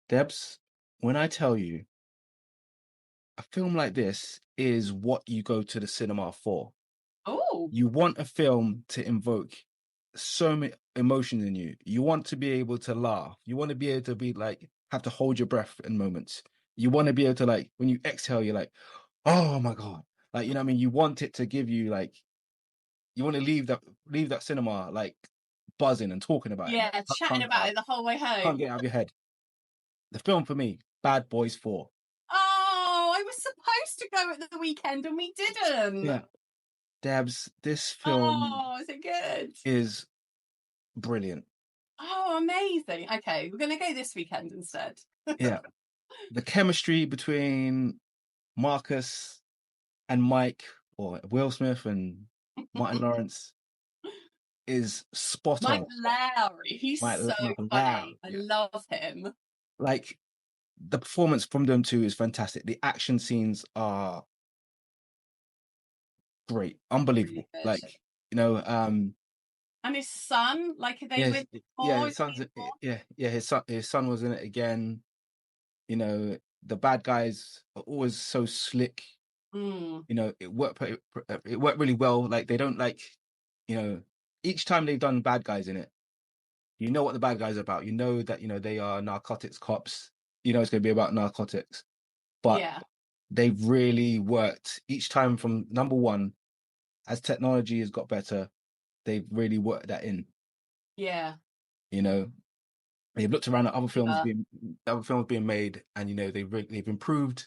Debs, when I tell you a film like this is what you go to the cinema for. Oh, You want a film to invoke so many emotions in you. You want to be able to laugh. You want to be able to be like have to hold your breath in moments. You want to be able to like when you exhale, you're like, oh my God. Like, you know what I mean? You want it to give you like you want to leave that cinema like buzzing and talking about it. yeah, chatting about it the whole way Can't home. get it out of your head. The film for me, Bad Boys 4. Oh, I was supposed to go at the weekend and we didn't. Yeah. Debs, this film Oh, is it good? is brilliant. Oh, amazing. Okay, we're gonna go this weekend instead. Yeah. The chemistry between Marcus and Mike, or Will Smith and Martin Lawrence, is spot Mike on. Lowry, he's so Mike funny. I yeah. love him. Like the performance from them two is fantastic. The action scenes are great, Really unbelievable. good. Like, you know, And his son, like, are they yes, with yeah, before? his Is he son's before? yeah, his son was in it again. You know, the bad guys are always so slick. Mm, You know, it worked really well. Like they don't like, you know, each time they've done bad guys in it, you know what the bad guys are about. You know that, you know, they are narcotics cops. You know it's gonna be about narcotics. But yeah, they've really worked each time from number one, as technology has got better, they've really worked that in, yeah. you know. They've looked around at Yeah. other films being made, and you know, they've improved,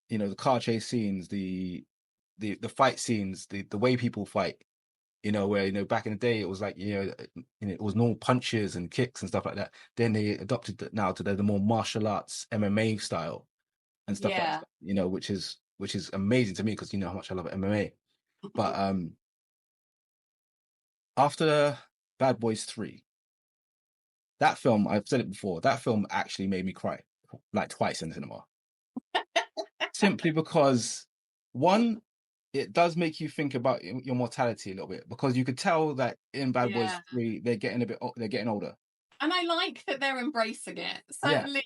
you know, the car chase scenes, the fight scenes, the way people fight. You know, where, you know, back in the day it was like, it was normal punches and kicks and stuff like that. Then they adopted it now to the more martial arts MMA style and stuff like Yeah. that, you know, which is amazing to me because you know how much I love MMA. But after Bad Boys 3, that film, I've said it before, that film actually made me cry like twice in the cinema. Simply because one, it does make you think about your mortality a little bit because you could tell that in Bad Boys Yeah. 3 they're getting older. And I like that they're embracing it. Yeah, Certainly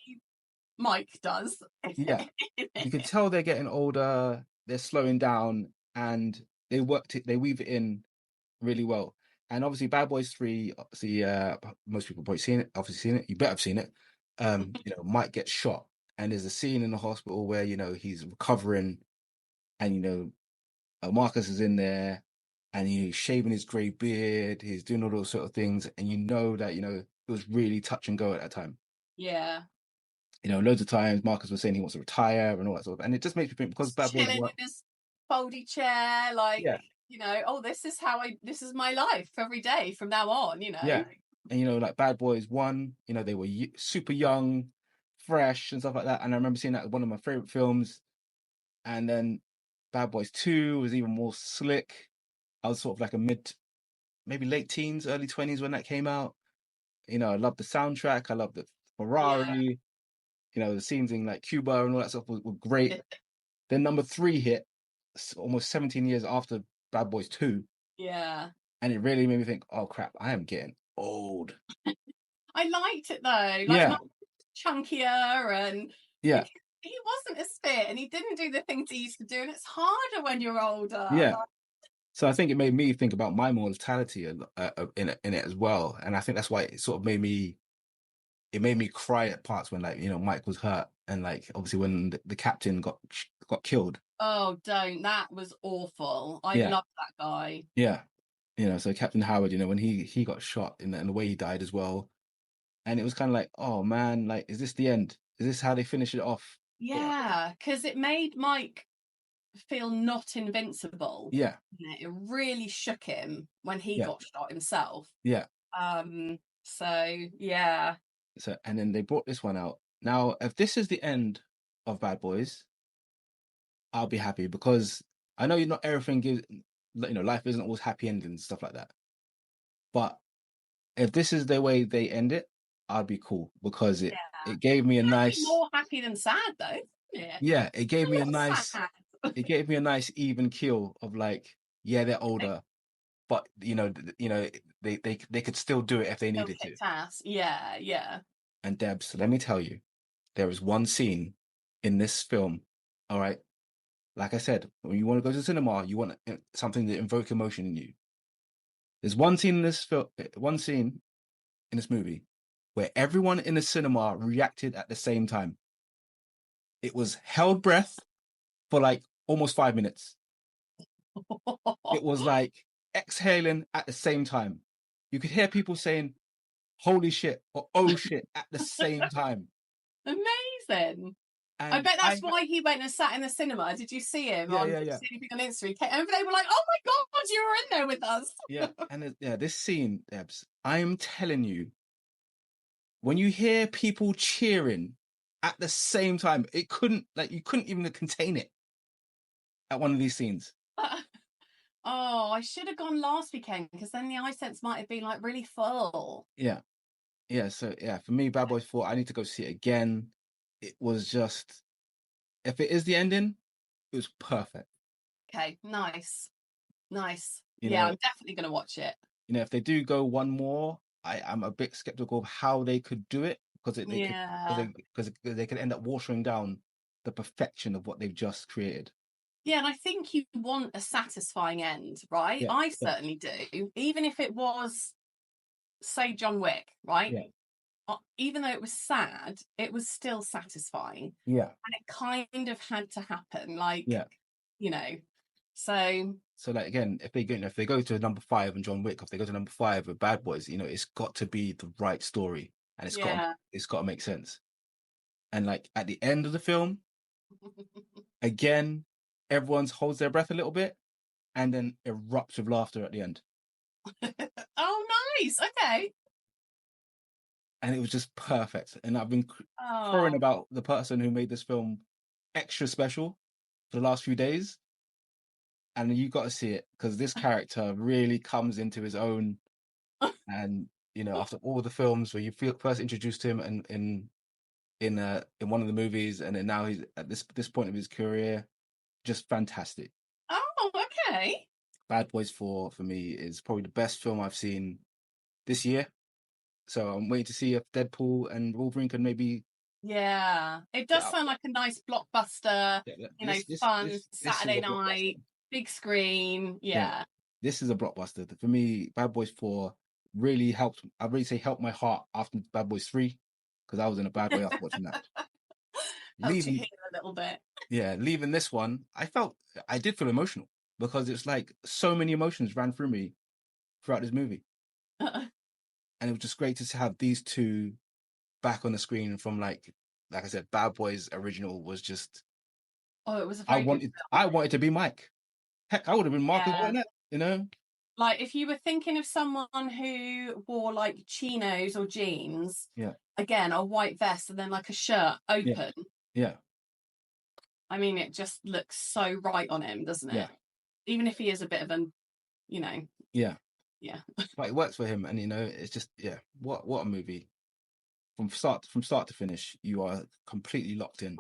Mike does. yeah. You can tell they're getting older, they're slowing down, and they weave it in really well. And obviously, Bad Boys 3, obviously, most people probably seen it. You better have seen it. You know, Mike gets shot, and there's a scene in the hospital where, you know, he's recovering, and, you know, Marcus is in there, and he's shaving his grey beard, he's doing all those sort of things, and you know that, you know, it was really touch and go at that time. Yeah. You know, loads of times Marcus was saying he wants to retire and all that sort of, and it just makes me think because Just Bad Boys chilling were, in his foldy chair, like, yeah, oh, this is my life every day from now on. yeah, and you know, like Bad Boys 1, you know, they were super young, fresh, and stuff like that. And I remember seeing that as one of my favorite films. And then Bad Boys 2 was even more slick. I was sort of like maybe late teens, early 20s when that came out. You know, I loved the soundtrack. I loved the Yeah. Ferrari. You know, the scenes in like Cuba and all that stuff were great. Then number 3 hit almost 17 years after Bad Boys 2. Yeah. And it really made me think, oh crap, I am getting old. I liked it though. Like Yeah, Mike was chunkier and yeah, he wasn't as fit and he didn't do the things he used to do. And it's harder when you're older. yeah. Like, So I think it made me think about my mortality in it as well. And I think that's why it sort of made me cry at parts when, like, you know, Mike was hurt, and like obviously when the captain got killed. oh, don't. That was awful. I Yeah, love that guy. yeah. You know, so Captain Howard, you know, when he got shot and the way he died as well. And it was kind of like, oh man, like, is this the end? Is this how they finish it off? Yeah. Yeah, because it made Mike feel not invincible. Yeah. It really shook him when he Yeah. got shot himself. Yeah. So yeah. So, and then they brought this one out. Now, if this is the end of Bad Boys, I'll be happy because I know not everything gives, you know, life isn't always happy endings and stuff like that. But if this is the way they end it, I'd be cool because it Yeah. it gave me a Might be nice, more happy than sad though, isn't it? yeah, it gave A me a lot nice, sad. it gave me a nice even keel of like, yeah, they're older, but you know, they could still do it if they Still needed kick to. ass. Yeah, yeah. And Debs, let me tell you, there is one scene in this film, all right? Like I said, when you want to go to the cinema, you want something to invoke emotion in you. There's one scene in this film, one scene in this movie where everyone in the cinema reacted at the same time. It was held breath for like almost 5 minutes. It was like exhaling at the same time. You could hear people saying, holy shit, or oh shit at the same time. Amazing. And I bet that's why he went and sat in the cinema. Did you see him on anything on Instagram? And they were like, "Oh my god, you were in there with us." Yeah, and this scene, Debs, I'm telling you, when you hear people cheering at the same time, you couldn't even contain it at one of these scenes. Oh, I should have gone last weekend because then the iSense might have been like really full. Yeah. So for me, Bad Boys 4, I need to go see it again. It was just, if it is the ending, it was perfect. Okay, nice. You Yeah, know, I'm definitely going to watch it. You know, if they do go one more, I'm a bit skeptical of how they could do it because they could end up watering down the perfection of what they've just created. Yeah, and I think you want a satisfying end, right? Yeah, I certainly do. Even if it was, say, John Wick, right? Yeah. Even though it was sad, it was still satisfying. Yeah. And it kind of had to happen. Like, Yeah. you know, so like, again, if they go to number 5 and John Wick, if they go to number 5 with Bad Boys, you know, it's got to be the right story and it's got to make sense. And like at the end of the film, again, everyone holds their breath a little bit and then erupts with laughter at the end. Oh, nice. Okay. And it was just perfect. And I've been crowing about the person who made this film extra special for the last few days. And you got to see it because this character really comes into his own. And, you know, after all the films where you first introduced him in one of the movies, and then now he's at this point of his career, just fantastic. Oh, okay. Bad Boys 4 for me is probably the best film I've seen this year. So I'm waiting to see if Deadpool and Wolverine can maybe. Yeah, it does sound like a nice blockbuster. Fun Saturday night, big screen. Yeah. This is a blockbuster for me. Bad Boys 4 really helped. I'd really say helped my heart after Bad Boys 3 because I was in a bad way after watching that. Helped you heal a little bit. Yeah, leaving this one, I did feel emotional because it's like so many emotions ran through me throughout this movie. And it was just great to have these two back on the screen from like I said, Bad Boys original was just. Oh, it was a I wanted to be Mike. Heck, I would have been Marcus Burnett, you know? Like if you were thinking of someone who wore like chinos or jeans, again, a white vest and then like a shirt open. Yeah. I mean, it just looks so right on him, doesn't it? Yeah. Even if he is a bit of an, you know. Yeah. Yeah. But it works for him, and you know, it's just what a movie. From start to finish, you are completely locked in.